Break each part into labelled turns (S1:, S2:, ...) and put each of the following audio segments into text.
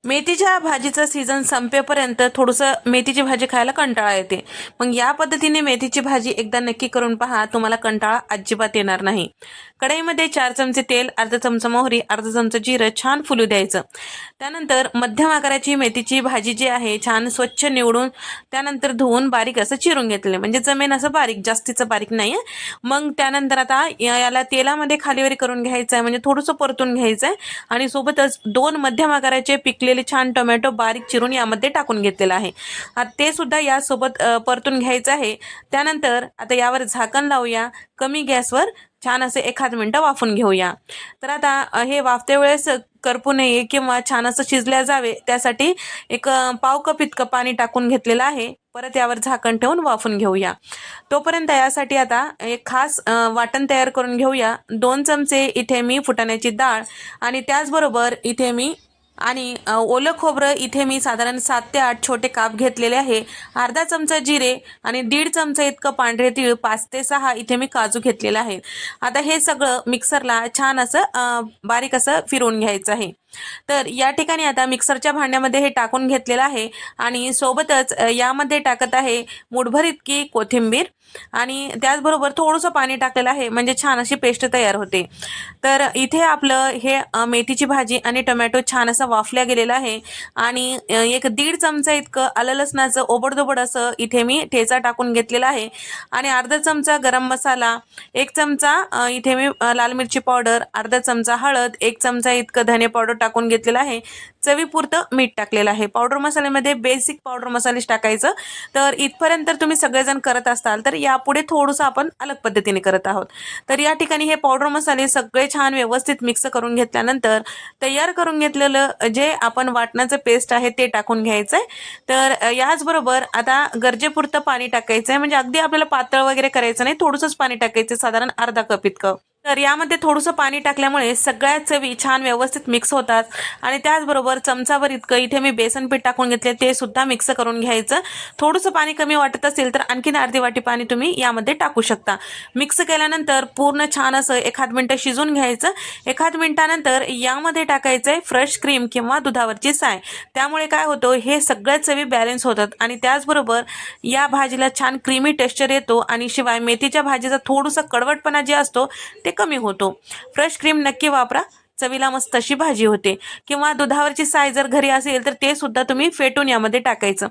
S1: मेथीच्या भाजीचा सीझन संपेपर्यंत थोडंसं मेथीची भाजी खायला कंटाळा येते. मग या पद्धतीने मेथीची भाजी एकदा नक्की करून पहा, तुम्हाला कंटाळा अजिबात येणार नाही. कढईमध्ये 4 चमचे तेल, अर्धा चमचा मोहरी, अर्धा चमचा जिरं छान फुलू द्यायचं. त्यानंतर मध्यम आकाराची मेथीची भाजी जी आहे छान स्वच्छ निवडून त्यानंतर धुवून बारीक असं चिरून घेतलेलं, म्हणजे जमेन असं बारीक, जास्तीचं बारीक नाही. मग त्यानंतर आता याला तेलामध्ये खालीवरी करून घ्यायचं आहे, म्हणजे थोडंसं परतून घ्यायचं आहे. आणि सोबतच 2 मध्यम आकाराचे पिकलेले छान टोमॅटो बारीक चिरून यामध्ये टाकून घेतलेलं आहे. ते सुद्धा यासोबत परतून घ्यायचं आहे. त्यानंतर आता यावर झाकण लावूया. कमी गॅसवर छान असे 1 मिनिटं वाफून घेऊया. तर आता हे वाफते वेळेस करपू नये किंवा छान असं शिजल्या जावे त्यासाठी एक पाव कप इतकं पाणी टाकून घेतलेलं आहे. परत यावर झाकण ठेवून वाफून घेऊया. तोपर्यंत यासाठी आता एक खास वाटण तयार करून घेऊया. 2 चमचे इथे मी फुटाण्याची डाळ आणि त्याचबरोबर इथे मी ओलं खोबरं इथे मी साधारण 7 ते 8 छोटे काप घेतलेले आहे. अर्धा चमचा जिरे आणि 1.5 चमचा इतकं पांढरे तीळ, 5 ते 6 इथे मी काजू घेतलेले आहेत. आता हे सगळं मिक्सरला छान असं बारीक असं फिरवून घ्यायचं आहे. तर या ठिकाणी आता मिक्सरच्या भांड्यामध्ये हे टाकून घेतलेलं आहे आणि सोबतच यामध्ये टाकत आहे मूठभर इतकी कोथिंबीर आणि त्याचबरोबर थोडंसं पाणी टाकलेलं आहे, म्हणजे छान अशी पेस्ट तयार होते. तर इथे आपलं हे मेथीची भाजी आणि टोमॅटो छान असं वाफल्या गेलेलं आहे आणि एक 1.5 चमचा इतकं आलं लसणाचं ओबडधोबड असं इथे मी ठेचा टाकून घेतलेला आहे आणि अर्धा चमचा गरम मसाला, 1 चमचा इथे मी लाल मिरची पावडर, अर्धा चमचा हळद, 1 चमचा इतकं धने पावडर टाकून घेतलेलं आहे. चवीपुरतं मीठ टाकलेलं आहे. पावडर मसाल्यामध्ये बेसिक पावडर मसालेच टाकायचं. तर इथपर्यंत तुम्ही सगळेजण करत असाल तर यापुढे थोडंसं आपण अलग पद्धतीने करत आहोत. तर या ठिकाणी हे पावडर मसाले सगळे छान व्यवस्थित मिक्स करून घेतल्यानंतर तयार करून घेतलेलं जे आपण वाटणाचं पेस्ट आहे ते टाकून घ्यायचं आहे. तर याचबरोबर आता गरजेपुरतं पाणी टाकायचं आहे, म्हणजे अगदी आपल्याला पातळ वगैरे करायचं नाही, थोडंसंच पाणी टाकायचं, साधारण अर्धा कप इतकं. तर यामध्ये थोडंसं पाणी टाकल्यामुळे सगळ्या चवी छान व्यवस्थित मिक्स होतात आणि त्याचबरोबर चमचाभर इतकं इथे मी बेसन पीठ टाकून घेतले, ते सुद्धा मिक्स करून घ्यायचं. थोडंसं पाणी कमी वाटत असेल तर आणखीन अर्धी वाटी पाणी तुम्ही यामध्ये टाकू शकता. मिक्स केल्यानंतर पूर्ण छान असं 1 मिनिटं शिजून घ्यायचं. 1 मिनिटानंतर यामध्ये टाकायचं आहे फ्रेश क्रीम किंवा दुधावरची साय. त्यामुळे काय होतं, हे सगळ्या चवी बॅलन्स होतात आणि त्याचबरोबर या भाजीला छान क्रीमी टेक्स्चर येतो आणि शिवाय मेथीच्या भाजीचा थोडासा कडवटपणा जे असतो ते कमी होतो. फ्रेश क्रीम नक्की वापरा, चवीला मस्त अशी भाजी होते. किंवा दुधावरची साय जर घरी असेल तर ते सुद्धा तुम्ही फेटून यामध्ये टाकायचं.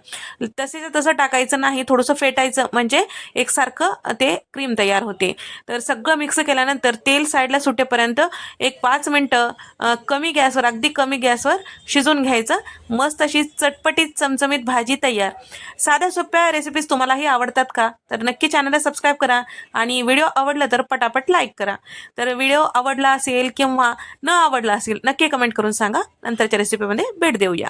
S1: तसेच तसं टाकायचं नाही, थोडंसं फेटायचं, म्हणजे एकसारखं ते क्रीम तयार होते. तर सगळं मिक्स केल्यानंतर तेल साईडला सुटेपर्यंत एक 5 मिनिटं कमी गॅसवर, अगदी कमी गॅसवर शिजून घ्यायचं. मस्त अशी चटपटीत चमचमीत भाजी तयार. साध्या सोप्या रेसिपीज तुम्हालाही आवडतात का? तर नक्की चॅनलला सबस्क्राईब करा आणि व्हिडिओ आवडला तर पटापट लाईक करा. तर व्हिडिओ आवडला असेल किंवा न आवडला असेल नक्की कमेंट करून सांगा. नंतरच्या रेसिपीमध्ये भेट देऊया.